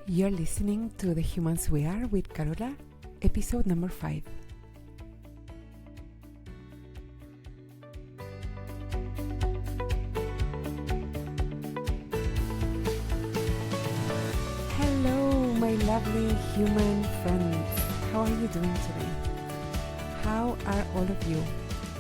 You're listening to The Humans We Are with Carola, episode number 5. Hello, my lovely human friends. How are you doing today? How are all of you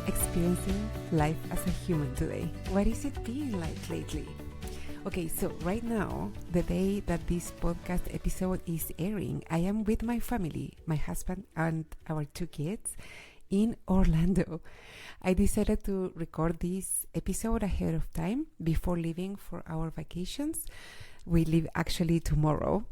experiencing life as a human today? What is it being like lately? Okay, so right now, the day that this podcast episode is airing, I am with my family, my husband and our 2 kids in Orlando. I decided to record this episode ahead of time before leaving for our vacations. We leave actually tomorrow,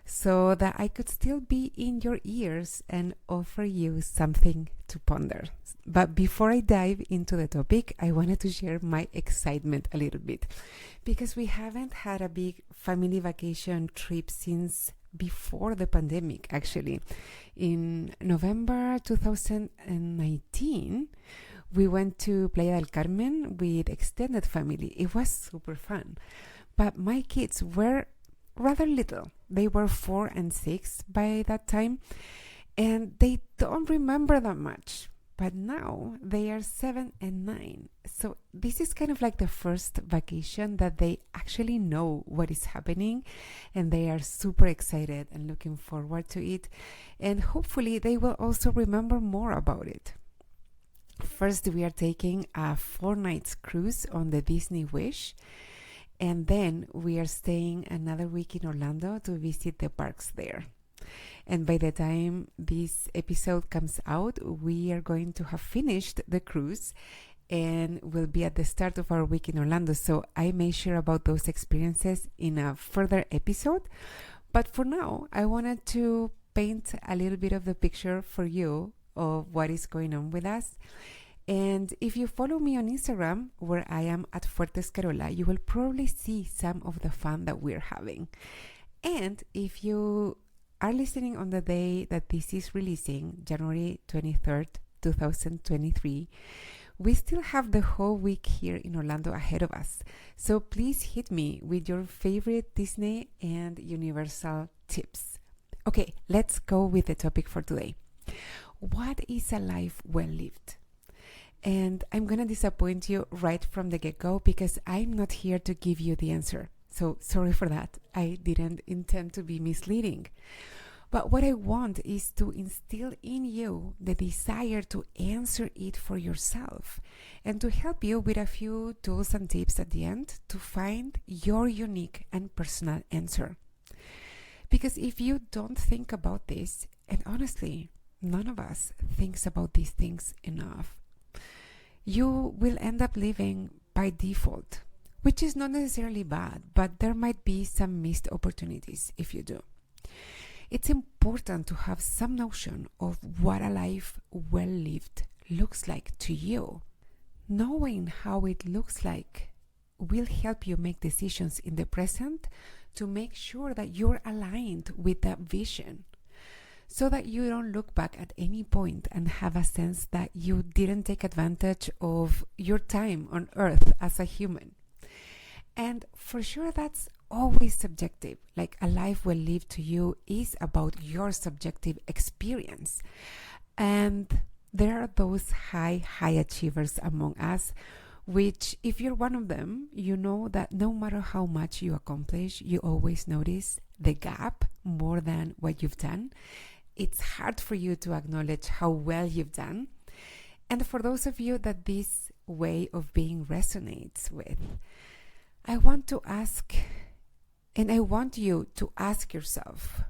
so that I could still be in your ears and offer you something to ponder. But before I dive into the topic, I wanted to share my excitement a little bit, because we haven't had a big family vacation trip since before the pandemic, actually. In November 2019, we went to Playa del Carmen with extended family. It was super fun. But my kids were rather little. They were 4 and 6 by that time, and they don't remember that much. But now they are 7 and 9. So this is kind of like the first vacation that they actually know what is happening, and they are super excited and looking forward to it. And hopefully they will also remember more about it. First, we are taking a 4-night cruise on the Disney Wish. And then we are staying another week in Orlando to visit the parks there. And by the time this episode comes out, we are going to have finished the cruise and will be at the start of our week in Orlando. So I may share about those experiences in a further episode. But for now, I wanted to paint a little bit of the picture for you of what is going on with us. And if you follow me on Instagram, where I am at Fuertes Carola, you will probably see some of the fun that we're having. And if you are listening on the day that this is releasing, January 23rd, 2023, we still have the whole week here in Orlando ahead of us. So please hit me with your favorite Disney and Universal tips. Okay, let's go with the topic for today. What is a life well lived? And I'm going to disappoint you right from the get-go, because I'm not here to give you the answer. So sorry for that. I didn't intend to be misleading. But what I want is to instill in you the desire to answer it for yourself, and to help you with a few tools and tips at the end to find your unique and personal answer. Because if you don't think about this, and honestly, none of us thinks about these things enough, you will end up living by default, which is not necessarily bad, but there might be some missed opportunities if you do. It's important to have some notion of what a life well lived looks like to you. Knowing how it looks like will help you make decisions in the present to make sure that you're aligned with that vision, so that you don't look back at any point and have a sense that you didn't take advantage of your time on earth as a human. And for sure, that's always subjective. Like, a life well lived to you is about your subjective experience. And there are those high achievers among us, which, if you're one of them, you know that no matter how much you accomplish, you always notice the gap more than what you've done. It's hard for you to acknowledge how well you've done. And for those of you that this way of being resonates with, I want to ask, and I want you to ask yourself,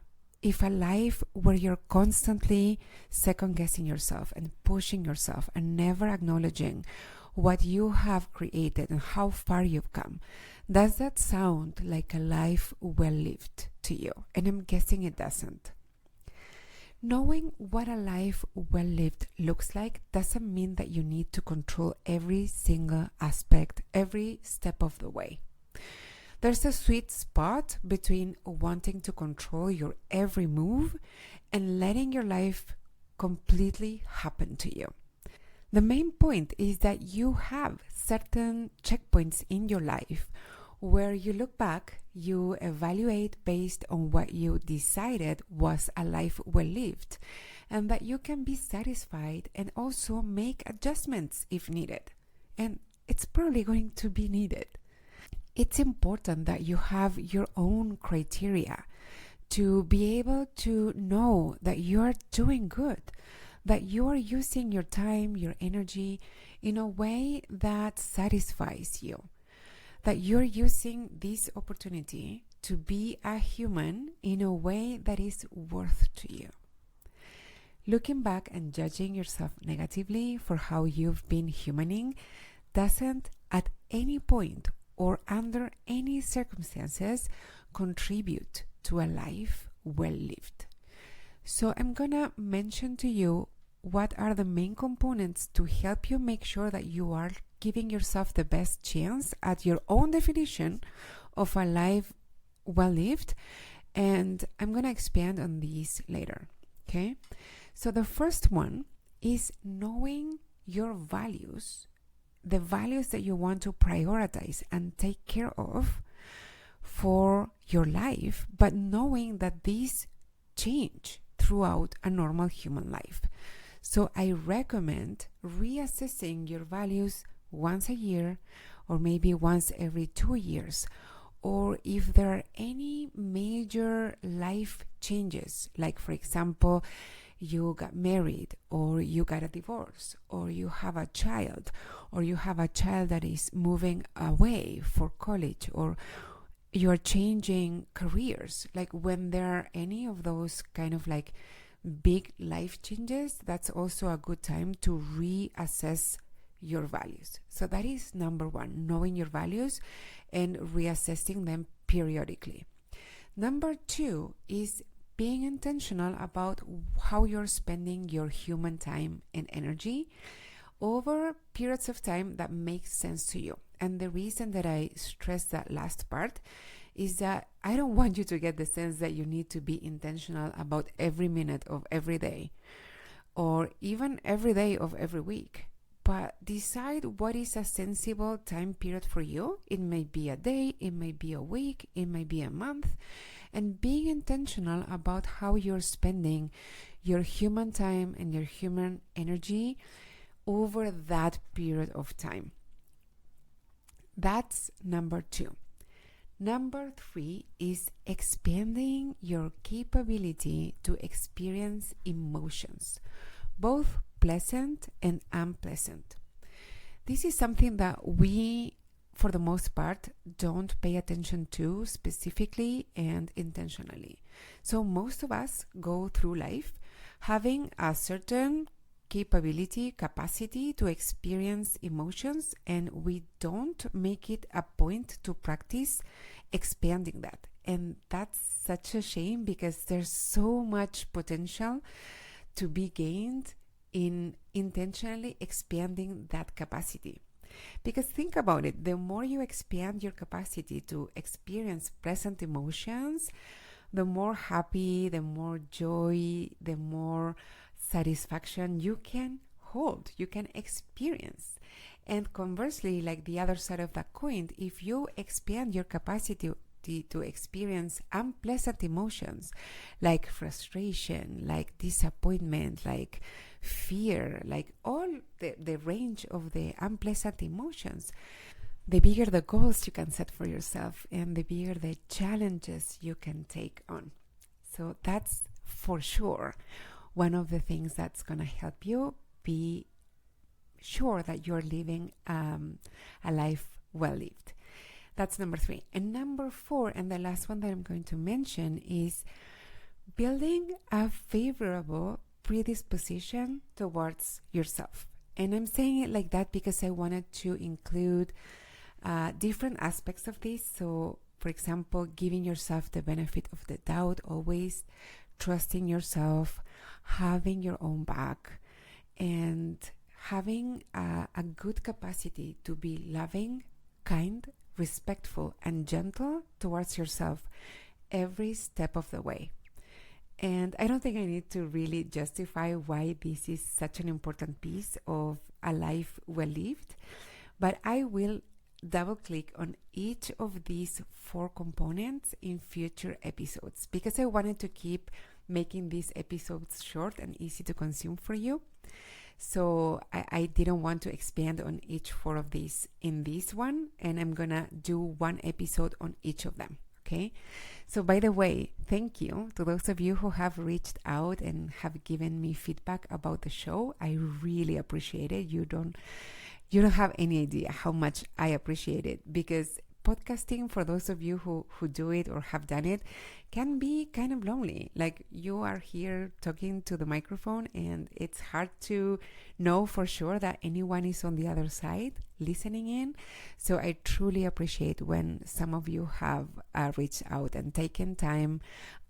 if a life where you're constantly second-guessing yourself and pushing yourself and never acknowledging what you have created and how far you've come, does that sound like a life well lived to you? And I'm guessing it doesn't. Knowing what a life well lived looks like doesn't mean that you need to control every single aspect, every step of the way. There's a sweet spot between wanting to control your every move and letting your life completely happen to you. The main point is that you have certain checkpoints in your life where you look back You evaluate based on what you decided was a life well lived, and that you can be satisfied and also make adjustments if needed. And it's probably going to be needed. It's important that you have your own criteria to be able to know that you are doing good, that you are using your time, your energy in a way that satisfies you, that you're using this opportunity to be a human in a way that is worth to you. Looking back and judging yourself negatively for how you've been humaning doesn't at any point or under any circumstances contribute to a life well lived. So I'm gonna mention to you what are the main components to help you make sure that you are giving yourself the best chance at your own definition of a life well lived, and I'm gonna expand on these later. Okay, so the first one is knowing your values, the values that you want to prioritize and take care of for your life, but knowing that these change throughout a normal human life. So I recommend reassessing your values once a year, or maybe once every 2 years, or if there are any major life changes, like for example, you got married, or you got a divorce, or you have a child, or you have a child that is moving away for college, or you are changing careers. Like when there are any of those kind of like big life changes, that's also a good time to reassess your values. So that is number one, knowing your values and reassessing them periodically. Number two is being intentional about how you're spending your human time and energy over periods of time that make sense to you. And the reason that I stress that last part is that I don't want you to get the sense that you need to be intentional about every minute of every day, or even every day of every week. But decide what is a sensible time period for you. It may be a day, it may be a week, it may be a month. And being intentional about how you're spending your human time and your human energy over that period of time. That's number two. Number three is expanding your capability to experience emotions, both pleasant and unpleasant. This is something that we, for the most part, don't pay attention to specifically and intentionally. So most of us go through life having a certain capacity to experience emotions, and we don't make it a point to practice expanding that. And that's such a shame, because there's so much potential to be gained in intentionally expanding that capacity. Because think about it, the more you expand your capacity to experience present emotions, the more happy, the more joy, the more satisfaction you can hold, you can experience. And conversely, like the other side of that coin, if you expand your capacity to experience unpleasant emotions like frustration, like disappointment, like fear, like all the range of the unpleasant emotions, the bigger the goals you can set for yourself and the bigger the challenges you can take on. So that's for sure one of the things that's going to help you be sure that you're living a life well lived. That's number three. And number four, and the last one that I'm going to mention, is building a favorable predisposition towards yourself. And I'm saying it like that because I wanted to include different aspects of this. So, for example, giving yourself the benefit of the doubt always, trusting yourself, having your own back, and having a good capacity to be loving, kind, respectful, and gentle towards yourself every step of the way. And I don't think I need to really justify why this is such an important piece of a life well lived, but I will double click on each of these 4 components in future episodes because I wanted to keep making these episodes short and easy to consume for you. So I didn't want to expand on each 4 of these in this one, and I'm gonna do 1 episode on each of them. Okay, so by the way, thank you to those of you who have reached out and have given me feedback about the show. I really appreciate it. You don't have any idea how much I appreciate it, because podcasting, for those of you who do it or have done it, can be kind of lonely. Like, you are here talking to the microphone and it's hard to know for sure that anyone is on the other side listening in. So I truly appreciate when some of you have reached out and taken time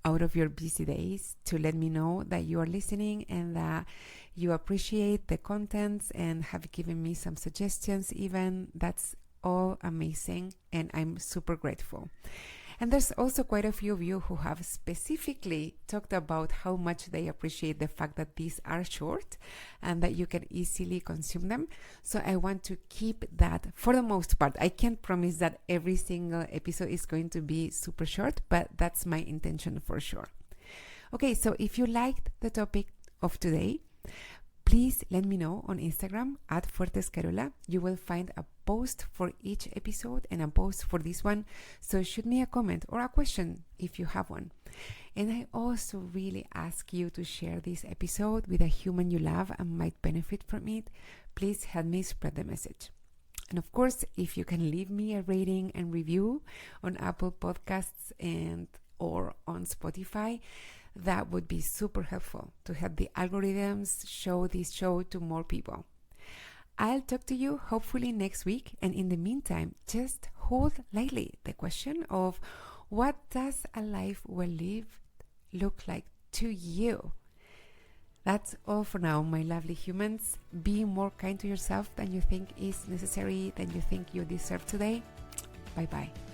out of your busy days to let me know that you are listening and that you appreciate the contents and have given me some suggestions even. That's all amazing, and I'm super grateful. And there's also quite a few of you who have specifically talked about how much they appreciate the fact that these are short and that you can easily consume them. So I want to keep that for the most part. I can't promise that every single episode is going to be super short, but that's my intention for sure. Okay, so if you liked the topic of today, please let me know on Instagram @fuertescarola. You will find a post for each episode and a post for this one. So shoot me a comment or a question if you have one. And I also really ask you to share this episode with a human you love and might benefit from it. Please help me spread the message. And of course, if you can leave me a rating and review on Apple Podcasts and or on Spotify, that would be super helpful to help the algorithms show this show to more people. I'll talk to you hopefully next week. And in the meantime, just hold lightly the question of, what does a life well lived look like to you? That's all for now, my lovely humans. Be more kind to yourself than you think is necessary, than you think you deserve today. Bye-bye.